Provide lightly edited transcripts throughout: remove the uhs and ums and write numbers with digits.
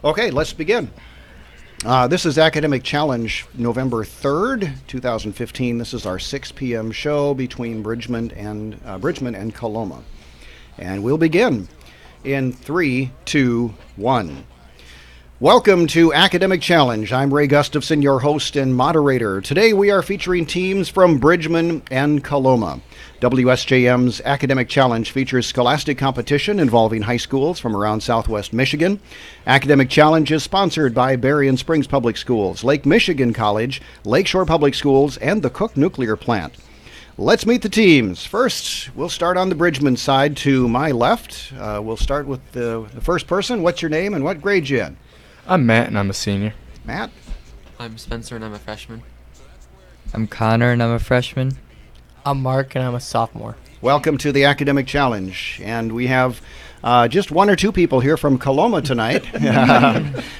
Okay, let's begin. This is Academic Challenge November 3rd, 2015. This is our 6 p.m. show between Bridgman and Coloma. And we'll begin in 3, 2, 1. Welcome to Academic Challenge. I'm Ray Gustafson, your host and moderator. Today we are featuring teams from Bridgman and Coloma. WSJM's Academic Challenge features scholastic competition involving high schools from around Southwest Michigan. Academic Challenge is sponsored by Berrien Springs Public Schools, Lake Michigan College, Lakeshore Public Schools, and the Cook Nuclear Plant. Let's meet the teams. First, we'll start on the Bridgman side to my left. We'll start with the first person. What's your name and what grade you in? I'm Matt, and I'm a senior. Matt? I'm Spencer, and I'm a freshman. I'm Connor, and I'm a freshman. I'm Mark, and I'm a sophomore. Welcome to the Academic Challenge. And we have just one or two people here from Coloma tonight.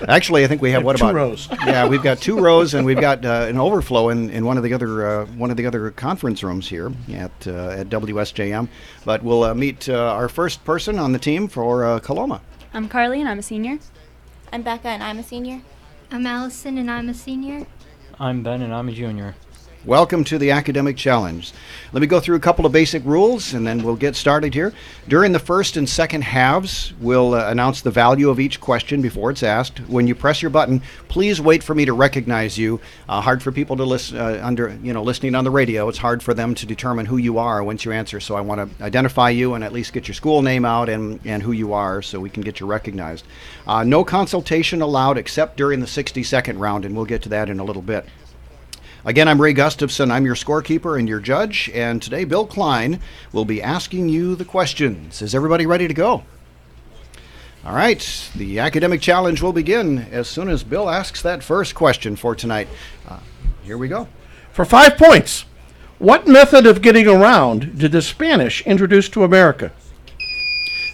Actually, I think we have two rows. Yeah, we've got 2 rows, and we've got an overflow in one of the other conference rooms here at WSJM. But we'll meet our first person on the team for Coloma. I'm Carly, and I'm a senior. I'm Becca, and I'm a senior. I'm Allison, and I'm a senior. I'm Ben, and I'm a junior. Welcome to the Academic Challenge. Let me go through a couple of basic rules, and then we'll get started here. During the first and second halves, we'll announce the value of each question before it's asked. When you press your button, please wait for me to recognize you. Hard for people to listen listening on the radio. It's hard for them to determine who you are once you answer. So I want to identify you and at least get your school name out and who you are, so we can get you recognized. No consultation allowed except during the 60-second round, and we'll get to that in a little bit. Again, I'm Ray Gustafson. I'm your scorekeeper and your judge, and today Bill Klein will be asking you the questions. Is everybody ready to go? All right, the Academic Challenge will begin as soon as Bill asks that first question for tonight. Here we go. For 5 points, what method of getting around did the Spanish introduce to America?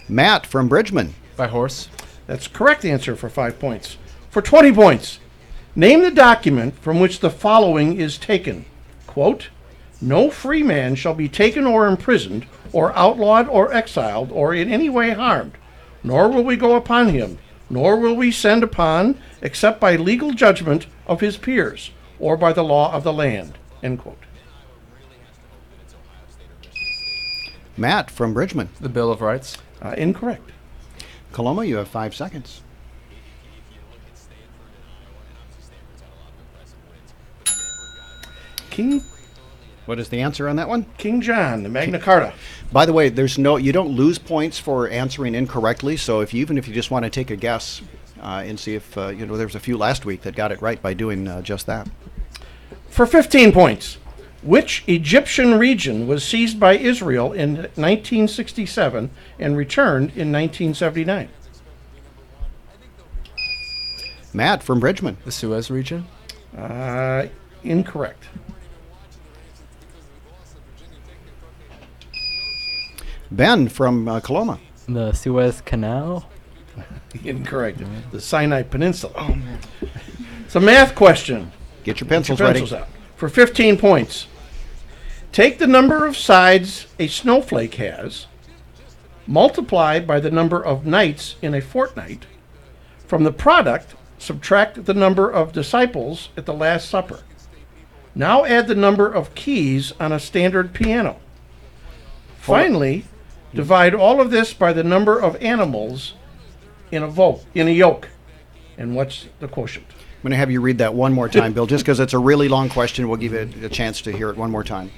Matt from Bridgman. By horse. That's the correct answer for 5 points. For 20 points, name the document from which the following is taken. Quote, no free man shall be taken or imprisoned, or outlawed or exiled, or in any way harmed, nor will we go upon him, nor will we send upon, except by legal judgment of his peers, or by the law of the land. End quote. Matt from Bridgman. The Bill of Rights. Incorrect. Coloma, you have 5 seconds. What is the answer on that one? King John, the Magna Carta. By the way, you don't lose points for answering incorrectly. So even if you just want to take a guess and see if there was a few last week that got it right by doing just that. For 15 points, which Egyptian region was seized by Israel in 1967 and returned in 1979? Matt from Bridgman. The Suez region. Incorrect. Ben from Coloma. The Suez Canal. Incorrect. The Sinai Peninsula. Oh, man. It's a math question. Get your pencils ready. Out. For 15 points, take the number of sides a snowflake has, multiply by the number of nights in a fortnight. From the product, subtract the number of disciples at the Last Supper. Now add the number of keys on a standard piano. Finally, divide all of this by the number of animals in a yoke. And what's the quotient? I'm going to have you read that one more time, Bill, just because it's a really long question. We'll give you a chance to hear it one more time.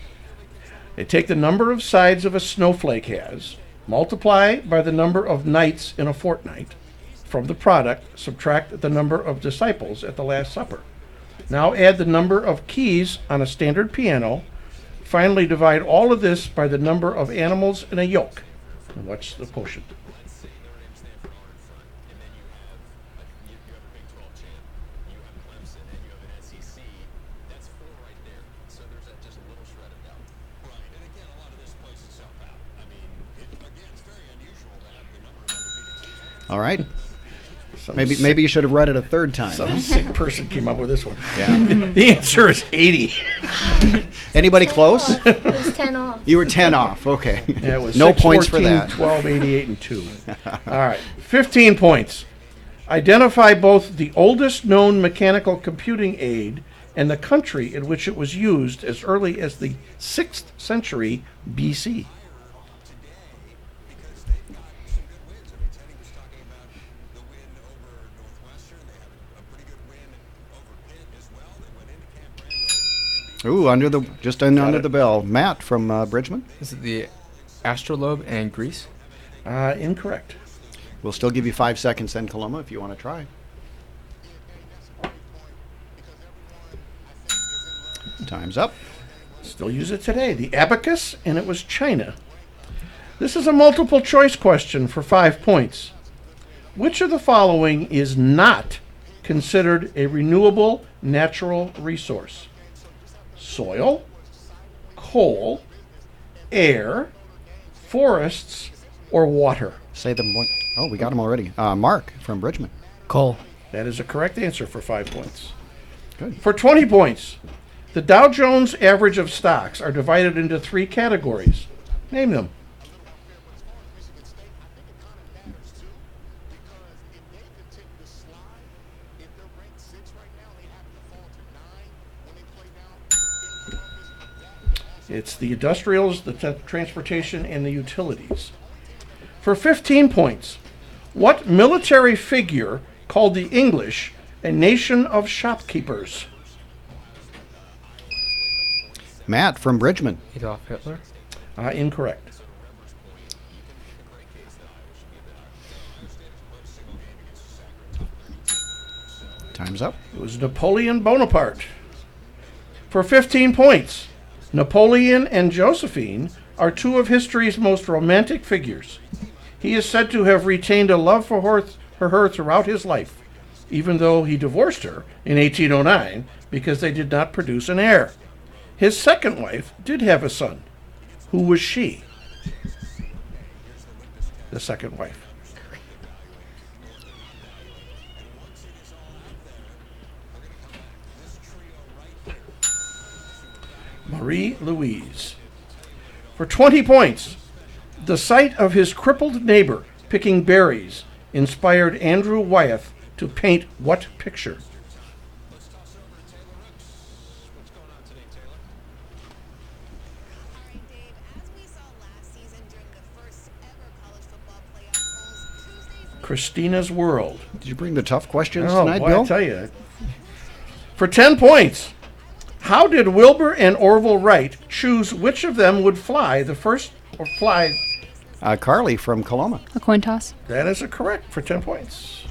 They take the number of sides of a snowflake has, multiply by the number of nights in a fortnight. From the product, subtract the number of disciples at the Last Supper. Now add the number of keys on a standard piano. Finally, divide all of this by the number of animals in a yoke. And what's the quotient? All right. Maybe you should have read it a third time. Some sick person came up with this one. Yeah. The answer is 80. Anybody close? It was 10 off. You were 10 off. Okay. Yeah, it was no 6, points 14, for that. 12, 88, and 2. All right. 15 points. Identify both the oldest known mechanical computing aid and the country in which it was used as early as the 6th century BC. Ooh, under the bell. Matt from Bridgman. Is it the astrolabe and Greece? Incorrect. We'll still give you 5 seconds then, Coloma, if you want to try. Time's up. Still use it today. The abacus, and it was China. This is a multiple choice question for 5 points. Which of the following is not considered a renewable natural resource? Soil, coal, air, forests, or water? Say them one. Oh, we got them already. Mark from Bridgman. Coal. That is a correct answer for 5 points. Good. For 20 points, the Dow Jones average of stocks are divided into 3 categories. Name them. It's the industrials, the transportation, and the utilities. For 15 points, what military figure called the English a nation of shopkeepers? Matt from Bridgman. Adolf Hitler? Incorrect. Time's up. It was Napoleon Bonaparte. For 15 points, Napoleon and Josephine are 2 of history's most romantic figures. He is said to have retained a love for her throughout his life, even though he divorced her in 1809 because they did not produce an heir. His second wife did have a son. Who was she? The second wife. Marie Louise. For 20 points, the sight of his crippled neighbor picking berries inspired Andrew Wyeth to paint what picture? Christina's World. Did you bring the tough questions Oh, tonight, boy, Bill? I tell you. For 10 points, how did Wilbur and Orville Wright choose which of them would fly the first or fly? Carly from Coloma. A coin toss. That is a correct for 10 points.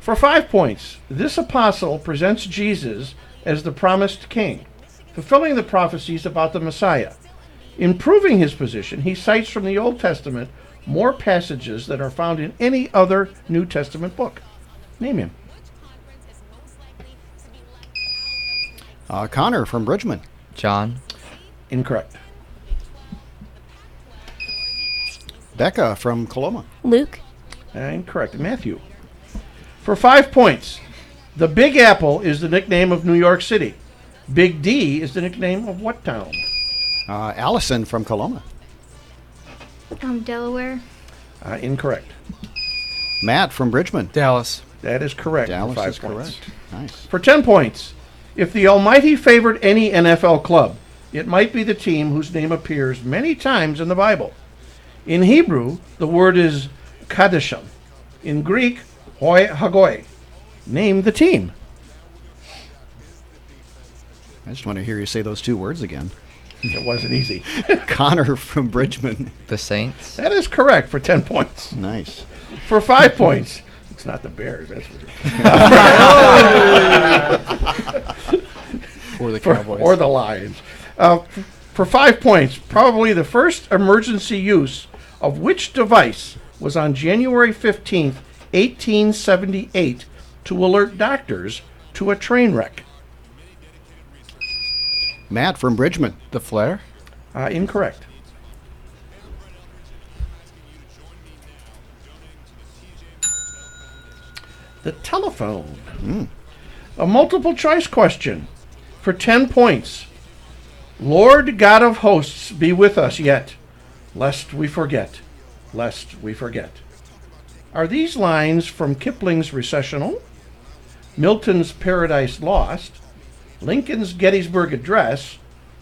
For 5 points, this apostle presents Jesus as the promised king, fulfilling the prophecies about the Messiah. In proving his position, he cites from the Old Testament more passages than are found in any other New Testament book. Name him. Connor from Bridgman. John. Incorrect. Becca from Coloma. Luke. Incorrect. Matthew. For 5 points, the Big Apple is the nickname of New York City. Big D is the nickname of what town? Allison from Coloma. Delaware. Incorrect. Matt from Bridgman. Dallas. That is correct. Dallas for 5 is points. correct. Nice. For 10 points, if the Almighty favored any NFL club, it might be the team whose name appears many times in the Bible. In Hebrew, the word is kadesham. In Greek, hoi hagoi. Name the team. I just want to hear you say those 2 words again. It wasn't easy. Connor from Bridgman. The Saints. That is correct for 10 points. Nice. For 5 points, it's not the Bears, that's for sure. Or the Cowboys. Or the Lions. For 5 points, probably the first emergency use of which device was on January 15th, 1878, to alert doctors to a train wreck? Matt from Bridgman. The flare? Incorrect. The telephone. A multiple choice question for 10 points. Lord God of hosts, be with us yet, lest we forget, lest we forget. Are these lines from Kipling's Recessional, Milton's Paradise Lost, Lincoln's Gettysburg Address,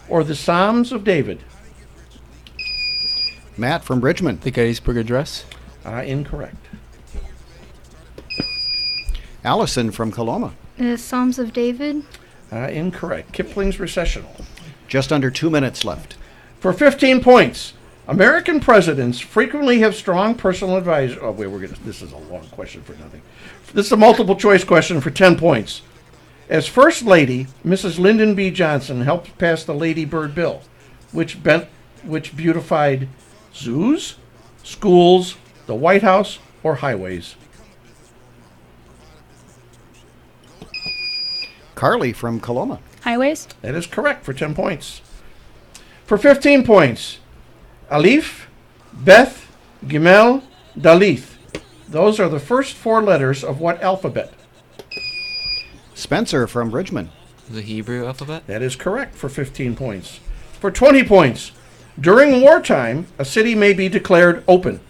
or the Psalms of David? Matt from Bridgman. The Gettysburg Address. Incorrect. Allison from Coloma. The Psalms of David. Incorrect. Kipling's Recessional. Just under 2 minutes left. For 15 points, American presidents frequently have strong personal advisors. Oh, wait, this is a long question for nothing. This is a multiple choice question for 10 points. As First Lady, Mrs. Lyndon B. Johnson helped pass the Lady Bird Bill, which beautified zoos, schools, the White House, or highways. Carly from Coloma. Highways. That is correct for 10 points. For 15 points, Alif, Beth, Gimel, Dalith. Those are the first 4 letters of what alphabet? Spencer from Bridgman. The Hebrew alphabet. That is correct for 15 points. For 20 points, during wartime, a city may be declared open.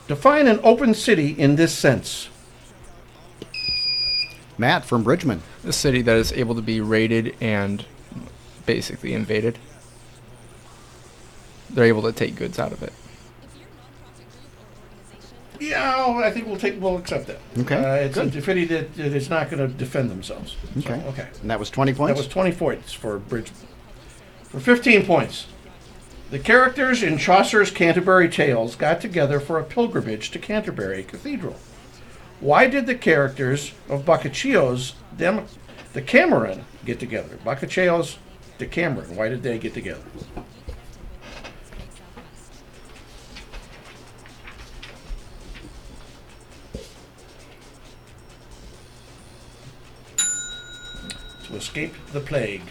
Define an open city in this sense. Matt from Bridgman. The city that is able to be raided and basically invaded. They're able to take goods out of it. Yeah, I think we'll accept that. Okay, It's a city that is not going to defend themselves. Okay. So, okay. And that was 20 points? That was 20 points for Bridgman. For 15 points, the characters in Chaucer's Canterbury Tales got together for a pilgrimage to Canterbury Cathedral. Why did the characters of Boccaccio's Decameron get together? Boccaccio's Decameron, why did they get together? To escape the plague.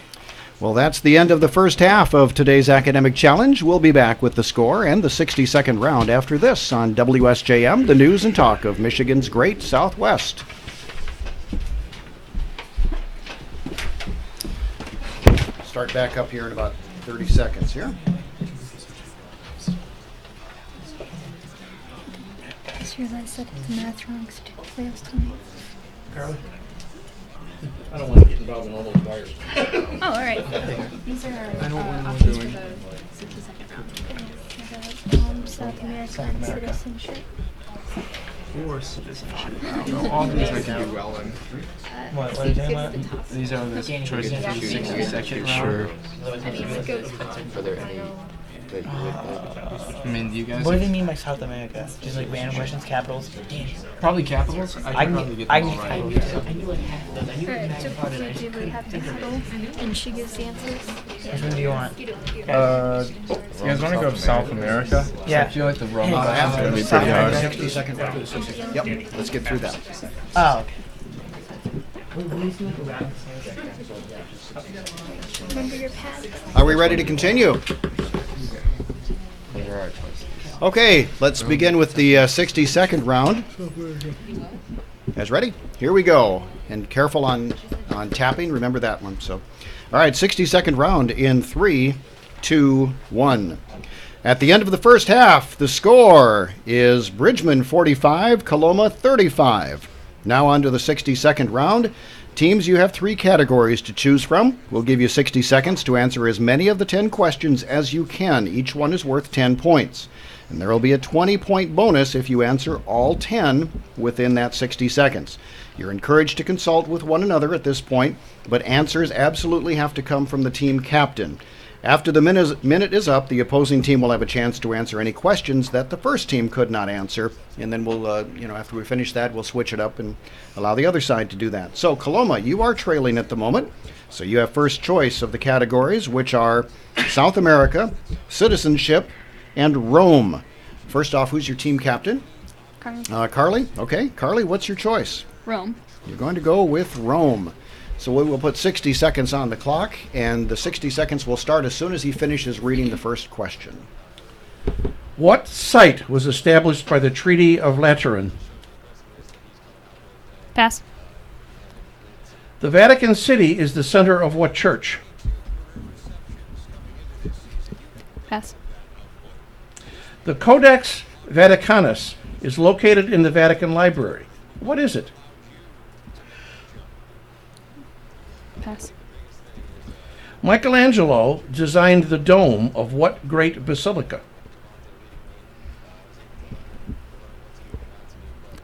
Well, that's the end of the first half of today's academic challenge. We'll be back with the score and the 60-second round after this on WSJM, the news and talk of Michigan's great Southwest. Start back up here in about 30 seconds here. I just realized that the math wrong last time. Carly? I don't want to get involved in all those wires. Oh, all right. These are our options for the 60-second round. South America and citizenship. Or citizenship. I don't know. All these I can do well in. What are you talking about? These are the choices for 60-second round. Sure. I mean, do you guys... What do they mean by South America? Just like random questions, capitals? Probably capitals? I can probably get them all right. Alright, so we would have to huddle, and she gives the answers. Which one do you want? You guys want to go South America? Yeah. I feel like the Roman Hey, is going to be South pretty hard. America. 60-second round. Yep, let's get through that. Oh, okay. Remember your pad. Are we ready to continue? Okay, let's begin with the 60-second round. Guys ready? Here we go. And careful on tapping. Remember that one. So, all right, 60-second round in 3, 2, 1. At the end of the first half, the score is Bridgman 45, Coloma 35. Now on to the 60-second round. Teams, you have 3 categories to choose from. We'll give you 60 seconds to answer as many of the 10 questions as you can. Each one is worth 10 points. And there will be a 20-point bonus if you answer all 10 within that 60 seconds. You're encouraged to consult with one another at this point, but answers absolutely have to come from the team captain. After the minute is up, the opposing team will have a chance to answer any questions that the first team could not answer, and then we'll, after we finish that, we'll switch it up and allow the other side to do that. So, Coloma, you are trailing at the moment, so you have first choice of the categories, which are South America, citizenship, and Rome. First off, who's your team captain? Carly. Carly? Okay, Carly, what's your choice? Rome. You're going to go with Rome. So we will put 60 seconds on the clock, and the 60 seconds will start as soon as he finishes reading the first question. What site was established by the Treaty of Lateran? Pass. The Vatican City is the center of what church? Pass. The Codex Vaticanus is located in the Vatican Library. What is it? Pass. Michelangelo designed the dome of what great basilica?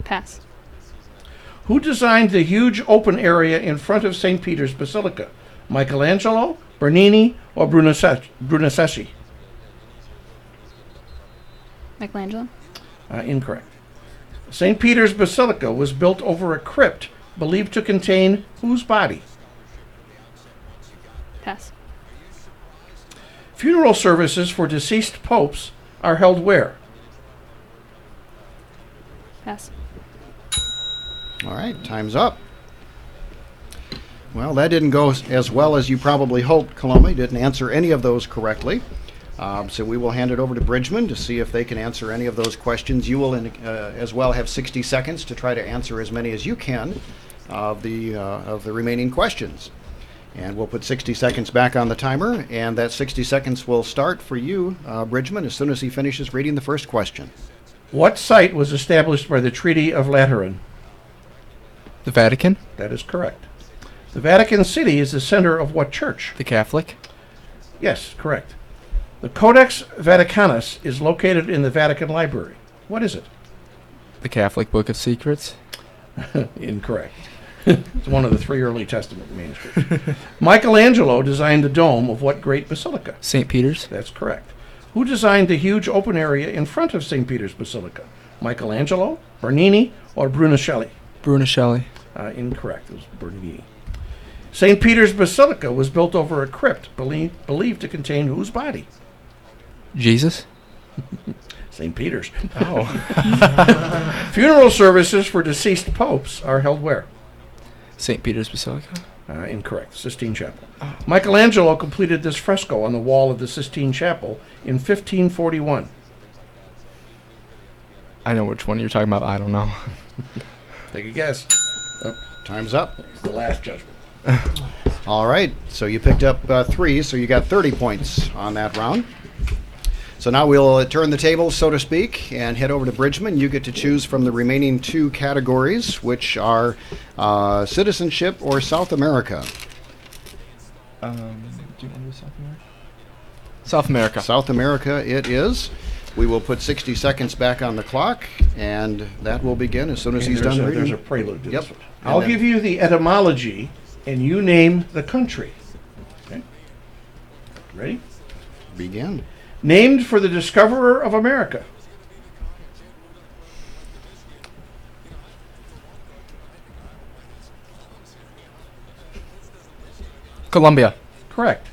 Pass. Who designed the huge open area in front of St. Peter's Basilica? Michelangelo, Bernini, or Brunelleschi? Michelangelo. Incorrect. St. Peter's Basilica was built over a crypt believed to contain whose body? Pass. Funeral services for deceased popes are held where? Pass. All right, time's up. Well, that didn't go as well as you probably hoped, Coloma. You didn't answer any of those correctly. So we will hand it over to Bridgman to see if they can answer any of those questions. You will as well have 60 seconds to try to answer as many as you can of the remaining questions. And we'll put 60 seconds back on the timer, and that 60 seconds will start for you, Bridgman, as soon as he finishes reading the first question. What site was established by the Treaty of Lateran? The Vatican? That is correct. The Vatican City is the center of what church? The Catholic? Yes, correct. The Codex Vaticanus is located in the Vatican Library. What is it? The Catholic Book of Secrets? Incorrect. It's one of the 3 early Testament manuscripts. Michelangelo designed the dome of what great basilica? St. Peter's? That's correct. Who designed the huge open area in front of St. Peter's Basilica? Michelangelo, Bernini, or Brunelleschi? Brunelleschi? Incorrect. It was Bernini. St. Peter's Basilica was built over a crypt believed to contain whose body? Jesus? St. Peter's. Oh. Funeral services for deceased popes are held where? St. Peter's Basilica? Incorrect. Sistine Chapel. Michelangelo completed this fresco on the wall of the Sistine Chapel in 1541. I know which one you're talking about. I don't know. Take a guess. Time's up. It's the last judgment. All right, so you picked up 3, so you got 30 points on that round. So now we'll turn the tables, so to speak, and head over to Bridgman. You get to choose from the remaining 2 categories, which are citizenship or South America. Do you want to do South America? South America. South America it is. We will put 60 seconds back on the clock, and that will begin as soon as he's done reading. There's a prelude to Yep. this one. I'll give you the etymology, and you name the country. Okay? Ready? Begin. Named for the discoverer of America. Colombia. Correct.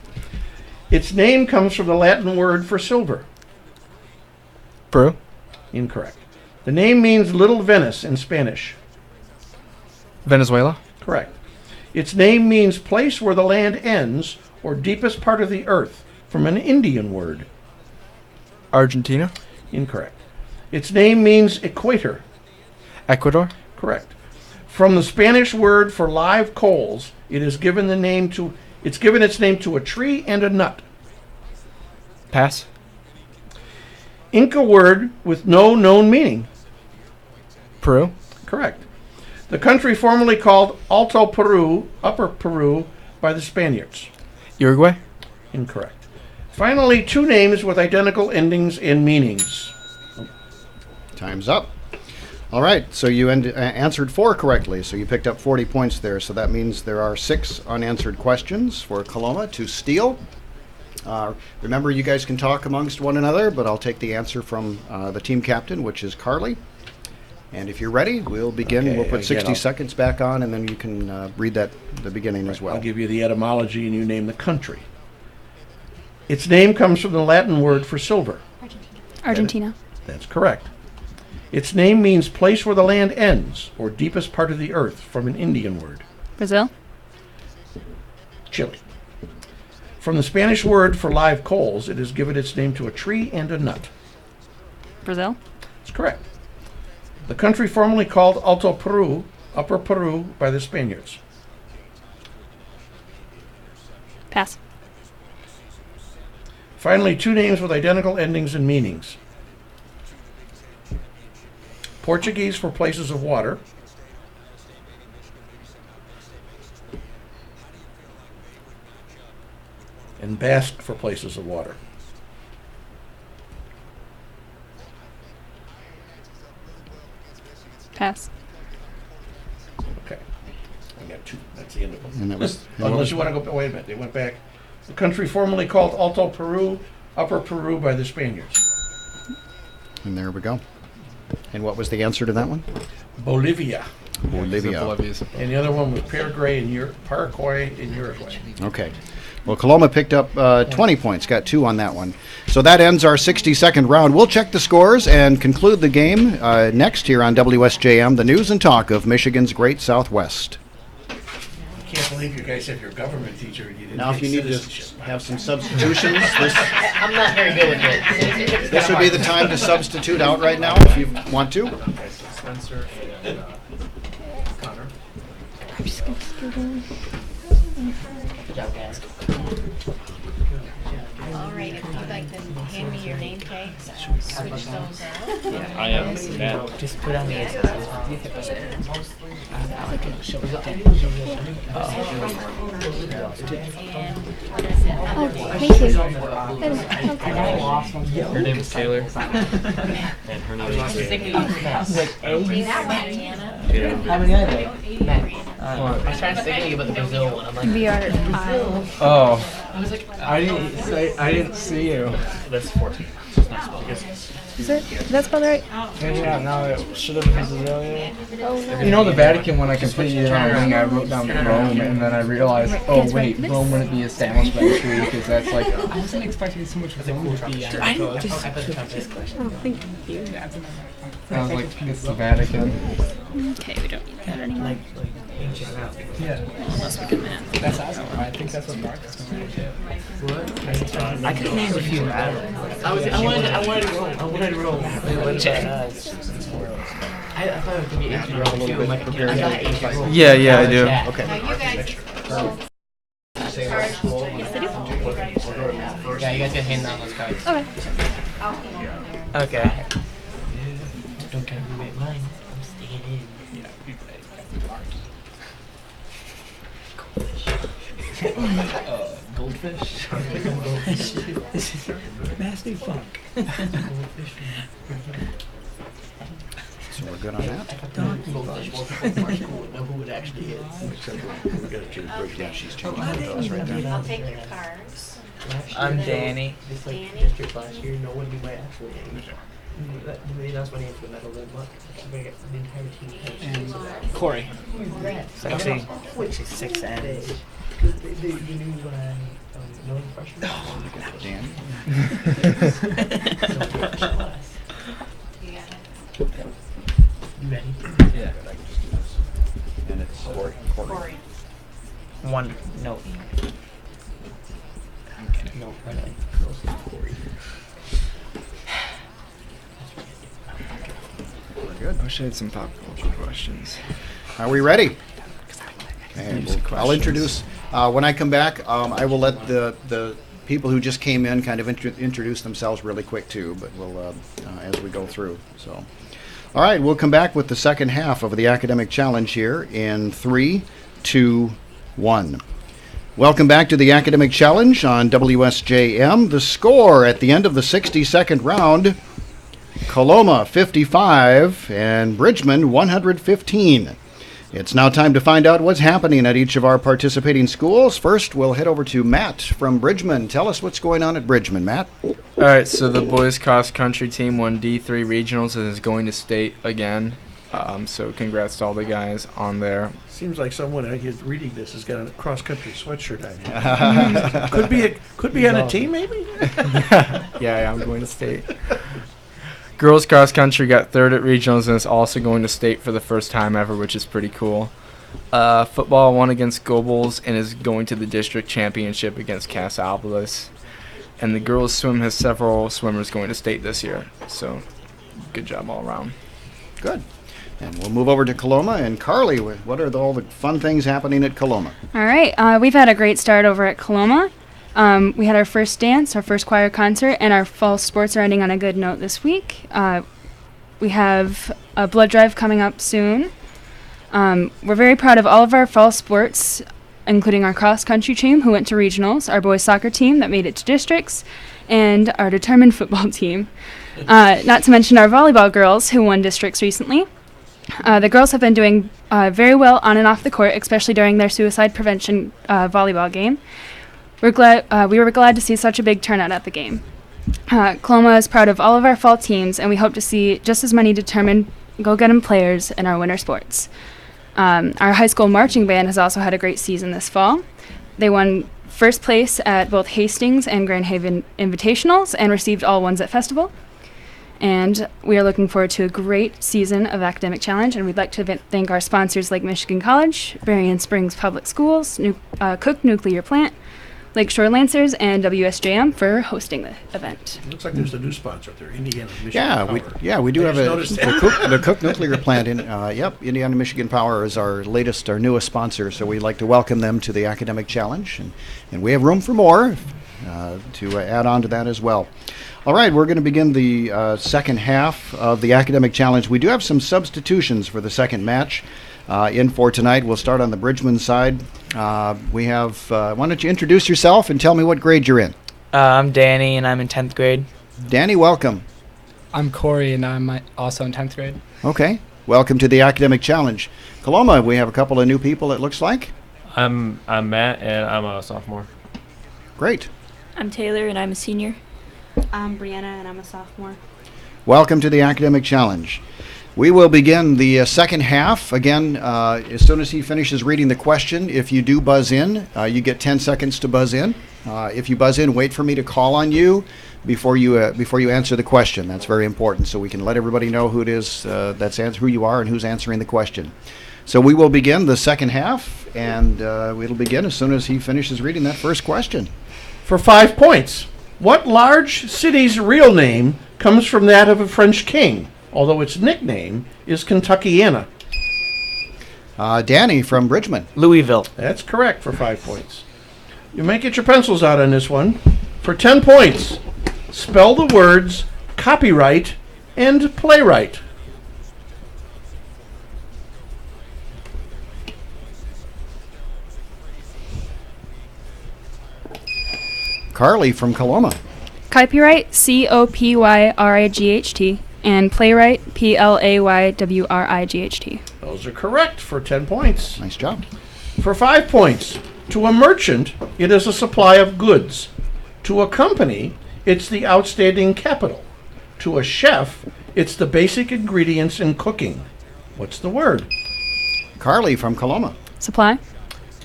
Its name comes from the Latin word for silver. Peru. Incorrect. The name means Little Venice in Spanish. Venezuela. Correct. Its name means place where the land ends or deepest part of the earth, from an Indian word. Argentina. Incorrect. Its name means equator. Ecuador. Correct. From the Spanish word for live coals, it is given its name to a tree and a nut. Pass. Inca word with no known meaning. Peru. Correct. The country formerly called Alto Peru, Upper Peru, by the Spaniards. Uruguay. Incorrect. Finally, 2 names with identical endings and meanings. Time's up. All right, so you answered 4 correctly, so you picked up 40 points there. So that means there are 6 unanswered questions for Coloma to steal. Remember, you guys can talk amongst one another, but I'll take the answer from the team captain, which is Carly. And if you're ready, we'll begin. Okay, we'll put 60 I'll seconds back on, and then you can read the beginning as well. I'll give you the etymology and you name the country. Its name comes from the Latin word for silver. Argentina. That's correct. Its name means place where the land ends, or deepest part of the earth, from an Indian word. Brazil. Chile. From the Spanish word for live coals, it has given its name to a tree and a nut. Brazil. That's correct. The country formerly called Alto Peru, Upper Peru, by the Spaniards. Pass. Finally, 2 names with identical endings and meanings. Portuguese for places of water. And Basque for places of water. Pass. Okay. I got two. That's the end of them. And that was Unless you want to go, wait a minute, they went back. The country formerly called Alto Peru, Upper Peru by the Spaniards. And there we go. And what was the answer to that one? Bolivia. Bolivia. And the other one was Paraguay and Paraguay in Uruguay. Okay. Well, Coloma picked up 20 points, got 2 on that one. So that ends our 60-second round. We'll check the scores and conclude the game next here on WSJM, the news and talk of Michigan's Great Southwest. I can't believe you guys have your government teacher and you didn't Now, if take you need to citizenship. have some substitutions, I'm not very good with it. this would be the time to substitute out right now if you want to. Spencer and Connor. I'm just gonna scoot in. Good job, guys. All right, if you'd like to hand me your name tags, I'll switch those out. I am that. Just put on the aces. Oh, thank you. Her name is Taylor. And her name is How many are there? I was trying to think about the Brazil one. I'm like, VR. Oh, I didn't see you. that's 14. Is that spelled right? Yeah, no, it should have been Brazilian. You know the Vatican when I completed it on wing, I wrote down Rome, and then I realized, oh wait, Rome wouldn't be established by history because that's like. I wasn't expecting so much Rome to be. I didn't just. I put the trumpet question. Oh, thank you. I was like, it's the Vatican. Okay, we don't need that anymore. Yeah. That's awesome. I think that's what Mark is going to do. I could name a few. I wanted Rome. I thought it was going to be ancient Rome too. I got ancient Rome. Yeah, I do. Okay. Now, you guys, Yeah, you guys can hand down those cards. Okay. Okay. Don't try to rewrite mine. I'm sticking in. Goldfish. Nasty funk. So we're good on that? Goldfish. More people from our school would know who it actually is. Yeah, she's changing those right there. I'll take your cards. I'm Danny. This like Danny? district last year, no one knew my actual name. That's my name for the medal that month. I'm gonna get the entire team. Corey. Actually, 6 N's. Because they knew when I know the freshman. Dan? You got it? You ready? Yeah. And it's Corey. Corey. One note. No, right. Good. I wish I had some pop culture questions. Are we ready? Okay, Music I'll introduce, when I come back, I will let the people who just came in kind of introduce themselves really quick too, but we'll, as we go through, so. All right, we'll come back with the second half of the academic challenge here in 3, 2, 1. Welcome back to the academic challenge on WSJM. The score at the end of the 60-second round, Coloma 55 and Bridgman 115. It's now time to find out what's happening at each of our participating schools. First, we'll head over to Matt from Bridgman. Tell us what's going on at Bridgman, Matt. All right, so the boys cross country team won D3 regionals and is going to state again. So congrats to all the guys on there. Seems like someone reading this has got a cross-country sweatshirt on. Could be on a team, maybe? Yeah, I'm going to state. Girls cross country got third at regionals and is also going to state for the first time ever, which is pretty cool. Football won against Gobles and is going to the district championship against Cas Albalis. And the girls swim has several swimmers going to state this year. So good job all around. Good. And we'll move over to Coloma. And Carly, what are all the fun things happening at Coloma? All right. We've had a great start over at Coloma. We had our first dance, our first choir concert, and our fall sports are ending on a good note this week. we have a blood drive coming up soon. We're very proud of all of our fall sports, including our cross-country team who went to regionals, our boys soccer team that made it to districts, and our determined football team. Not to mention our volleyball girls who won districts recently. The girls have been doing very well on and off the court, especially during their suicide prevention volleyball game. We were glad to see such a big turnout at the game. Coloma is proud of all of our fall teams, and we hope to see just as many determined go-get-'em players in our winter sports. Our high school marching band has also had a great season this fall. They won first place at both Hastings and Grand Haven Invitationals and received all ones at Festival. And we are looking forward to a great season of Academic Challenge, and we'd like to thank our sponsors like Michigan College, Berrien Springs Public Schools, Cook Nuclear Plant, Lakeshore Lancers, and WSJM for hosting the event. Looks like there's a new sponsor up there, Indiana Michigan Power. We do I have just noticed the Cook Nuclear Plant. Indiana Michigan Power is our newest sponsor, so we'd like to welcome them to the Academic Challenge, and we have room for more to add on to that as well. All right, we're going to begin the second half of the Academic Challenge. We do have some substitutions for the second match in for tonight. We'll start on the Bridgman side. We have, why don't you introduce yourself and tell me what grade you're in? I'm Danny, and I'm in 10th grade. Danny, welcome. I'm Corey, and I'm also in 10th grade. Okay, welcome to the Academic Challenge. Coloma, we have a couple of new people, it looks like. I'm Matt, and I'm a sophomore. Great. I'm Taylor, and I'm a senior. I'm Brianna, and I'm a sophomore. Welcome to the Academic Challenge. We will begin the second half. Again, as soon as he finishes reading the question, if you do buzz in, you get 10 seconds to buzz in. If you buzz in, wait for me to call on you before you answer the question. That's very important, so we can let everybody know who it is who you are and who's answering the question. So we will begin the second half, and it'll begin as soon as he finishes reading that first question. For 5 points. What large city's real name comes from that of a French king, although its nickname is Kentuckiana? Danny from Bridgman. Louisville. That's correct for 5 points. You might get your pencils out on this one. For 10 points, spell the words copyright and playwright. Carly from Coloma. Copyright, COPYRIGHT, and playwright, PLAYWRIGHT. Those are correct for 10 points. Nice job. For 5 points, to a merchant, it is a supply of goods. To a company, it's the outstanding capital. To a chef, it's the basic ingredients in cooking. What's the word? Carly from Coloma. Supply.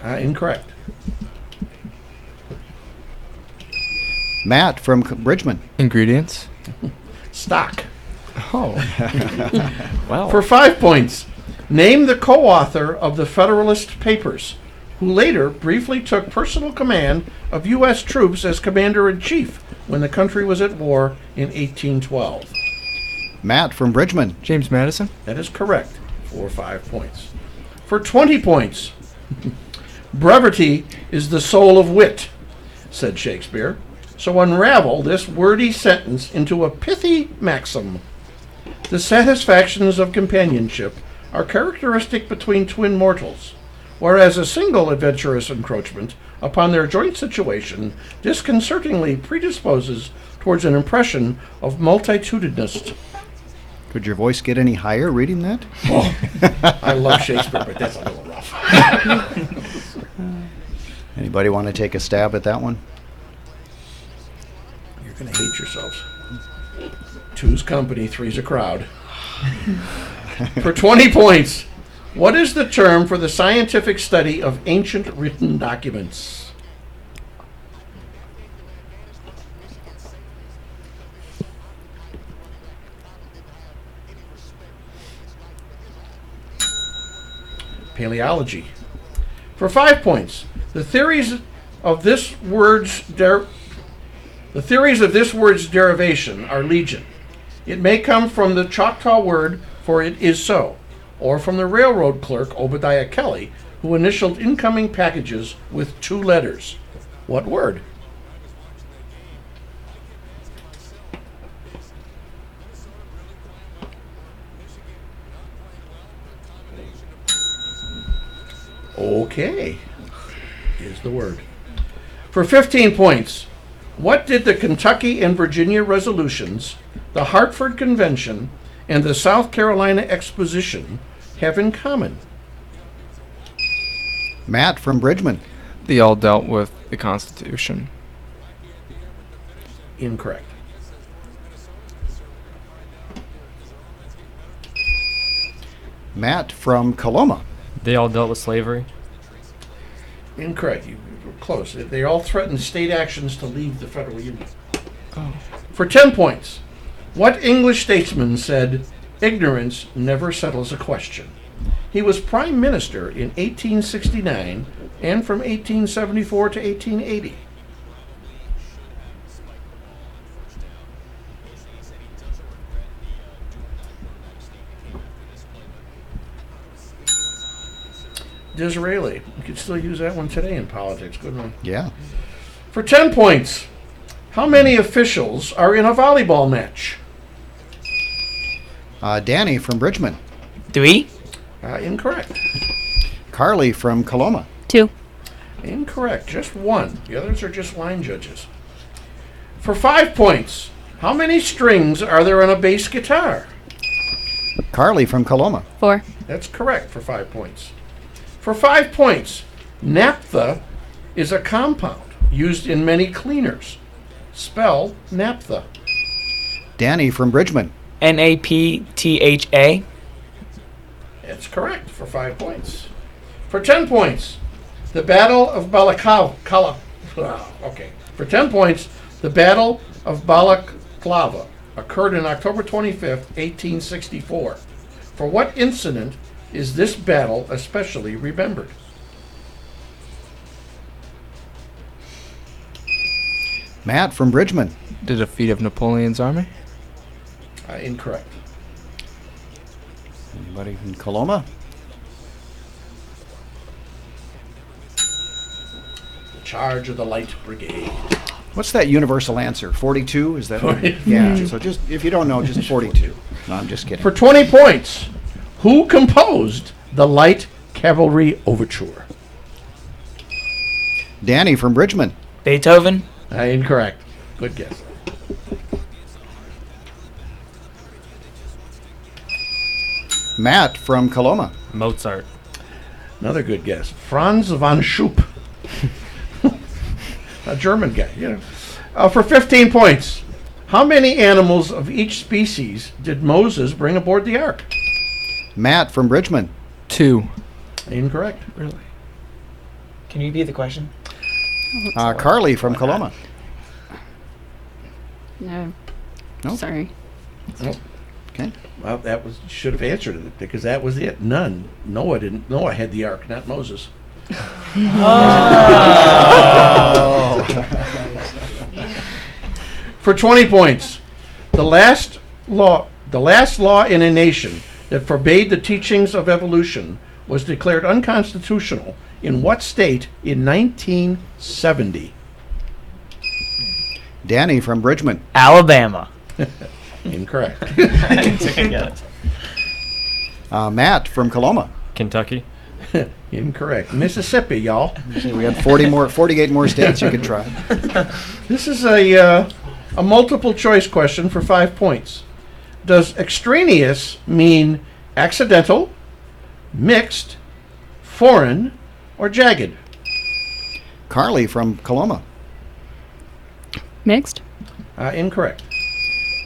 Incorrect. Matt from Bridgman. Ingredients. Stock. Oh. Wow. For 5 points, name the co-author of the Federalist Papers, who later briefly took personal command of U.S. troops as commander-in-chief when the country was at war in 1812. Matt from Bridgman. James Madison. That is correct for 5 points. For 20 points, brevity is the soul of wit, said Shakespeare. So unravel this wordy sentence into a pithy maxim. The satisfactions of companionship are characteristic between twin mortals, whereas a single adventurous encroachment upon their joint situation disconcertingly predisposes towards an impression of multitudinous. Could your voice get any higher reading that? Oh, I love Shakespeare, but that's a little rough. Anybody want to take a stab at that one? You're going to hate yourselves. Two's company, three's a crowd. For 20 points, what is the term for the scientific study of ancient written documents? Paleology. For 5 points, the theories of this word's derivation are legion. It may come from the Choctaw word for it is so, or from the railroad clerk Obadiah Kelly, who initialed incoming packages with 2 letters. What word? Okay, is the word. For 15 points, what did the Kentucky and Virginia resolutions, the Hartford Convention, and the South Carolina Exposition have in common? Matt from Bridgman. They all dealt with the Constitution. Incorrect. Matt from Coloma. They all dealt with slavery. Incorrect. You were close. They all threatened state actions to leave the federal union. For 10 points, what English statesman said, "Ignorance never settles a question"? He was prime minister in 1869 and from 1874 to 1880. Disraeli. You could still use that one today in politics, couldn't we? Yeah. For 10 points, how many officials are in a volleyball match? Danny from Bridgman. 3. Incorrect. Carly from Coloma. 2. Incorrect. Just one. The others are just line judges. For 5 points, how many strings are there on a bass guitar? Carly from Coloma. 4. That's correct for 5 points. For 5 points, naphtha is a compound used in many cleaners. Spell naphtha. Danny from Bridgman. NAPTHA. That's correct for 5 points. For 10 points, the Battle of Balaclava. Okay. For 10 points, the Battle of Balaclava occurred on October 25th, 1864. For what incident is this battle especially remembered? Matt from Bridgman. The defeat of Napoleon's army. Incorrect. Anybody from Coloma? The Charge of the Light Brigade. What's that universal answer? 42? Is that? 42. Yeah. So just if you don't know, just 42. No, I'm just kidding. For 20 points, who composed the Light Cavalry Overture? Danny from Bridgman. Beethoven. Incorrect. Good guess. Matt from Coloma. Mozart. Another good guess. Franz von Schupp. A German guy, you know. For 15 points, how many animals of each species did Moses bring aboard the ark? Matt from Bridgman. 2. Incorrect. Really? Can you repeat the question? Carly from Coloma. No. Nope. Sorry. Nope. Okay. Well, that was should have answered it because that was it. None. Noah didn't. Noah had the ark, not Moses. For 20 points, the last law in a nation that forbade the teachings of evolution was declared unconstitutional in what state in 1970? Danny from Bridgman. Alabama. Incorrect. Matt from Coloma. Kentucky. Incorrect. Mississippi, y'all. We had 48 more states you could try. This is a multiple choice question for 5 points. Does extraneous mean accidental, mixed, foreign, or jagged? Carly from Coloma. Mixed. Incorrect.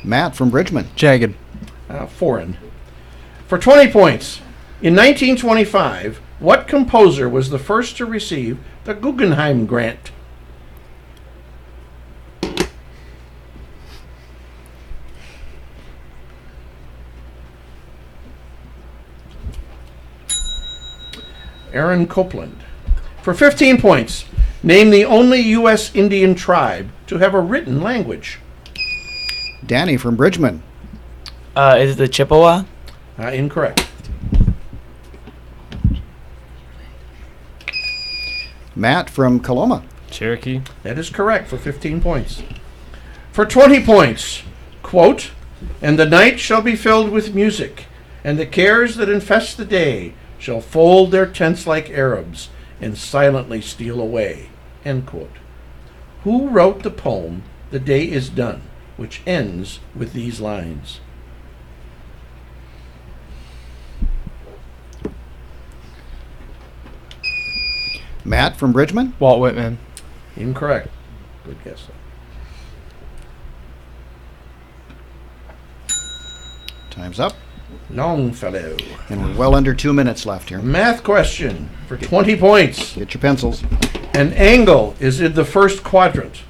Matt from Bridgman. Jagged. Foreign. For 20 points, in 1925, what composer was the first to receive the Guggenheim Grant? Aaron Copland. For 15 points, name the only U.S. Indian tribe to have a written language. Danny from Bridgman. Is it the Chippewa? Incorrect. Matt from Coloma. Cherokee. That is correct for 15 points. For 20 points, quote, "And the night shall be filled with music, and the cares that infest the day shall fold their tents like Arabs and silently steal away. End quote. Who wrote the poem The Day Is Done, which ends with these lines? Matt from Bridgman? Walt Whitman. Incorrect. Good guess, though. Time's up. Longfellow. And we're well under 2 minutes left here. Math question for 20 points. Get your pencils. An angle is in the first quadrant.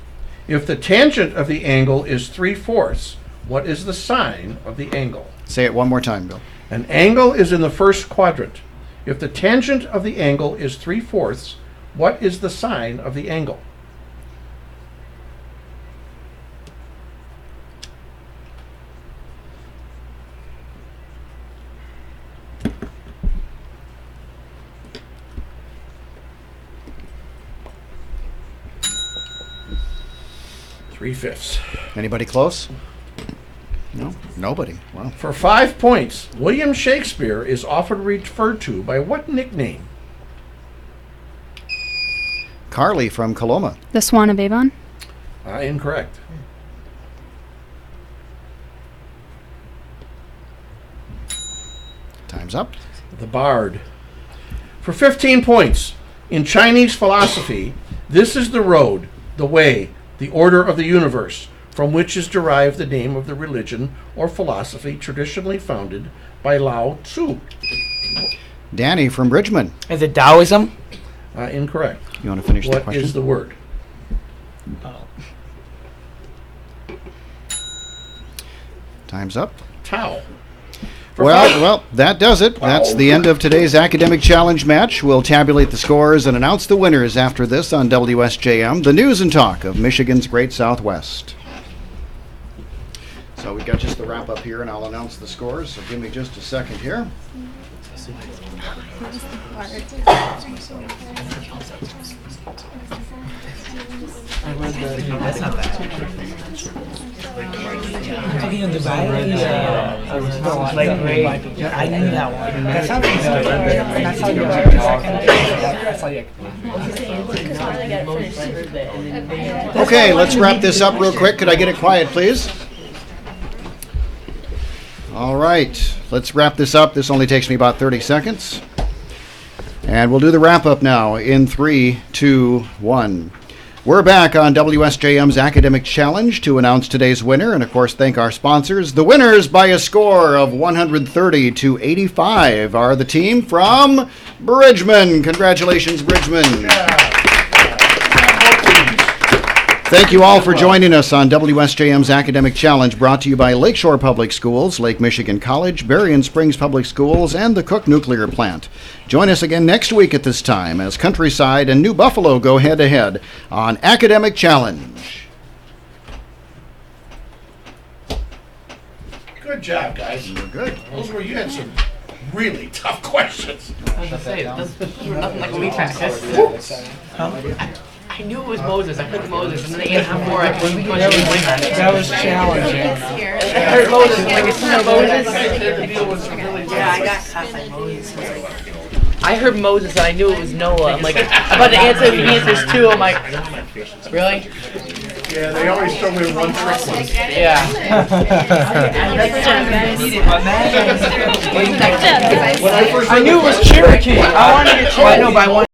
If the tangent of the angle is 3/4, what is the sine of the angle? Say it one more time, Bill. An angle is in the first quadrant. If the tangent of the angle is 3/4, what is the sine of the angle? Three-fifths. Anybody close? No? Nobody. Wow. For 5 points, William Shakespeare is often referred to by what nickname? Carly from Coloma. The Swan of Avon. Incorrect. Time's up. The Bard. For 15 points, in Chinese philosophy, this is the road, the way, the order of the universe, from which is derived the name of the religion or philosophy traditionally founded by Lao Tzu. Danny from Bridgman. Is it Taoism? Incorrect. You want to finish the What question? is the word? Time's up. Tao. Well, that does it. That's the end of today's academic challenge match. We'll tabulate the scores and announce the winners after this on WSJM, the news and talk of Michigan's Great Southwest. So we've got just the wrap up here, and I'll announce the scores. So give me just a second here. That's not bad. Talking on the I knew that one. That sounds That's how you Okay, let's wrap this up real quick. Could I get it quiet, please? All right, let's wrap this up. This only takes me about 30 seconds. And we'll do the wrap up now in 3, 2, 1. We're back on WSJM's Academic Challenge to announce today's winner and, of course, thank our sponsors. The winners by a score of 130 to 85 are the team from Bridgman. Congratulations, Bridgman. Thank you all for joining us on WSJM's Academic Challenge, brought to you by Lakeshore Public Schools, Lake Michigan College, Berrien Springs Public Schools, and the Cook Nuclear Plant. Join us again next week at this time as Countryside and New Buffalo go head-to-head on Academic Challenge. Good job, guys. You're good. You had some really tough questions. I was going to say, those were nothing like we practiced. I knew it was Moses. I picked Moses, and then they answered more. I couldn't win that. That was challenging. I heard Moses. Like, it's not Moses. Yeah, I got caught by Moses. I heard Moses, and I knew it was Noah. I'm like, I'm about to answer the answers too. I'm like, really? Yeah, they always told me one trick one. Yeah. I knew it was Cherokee. I wanted to get Cherokee. I know, but I wanted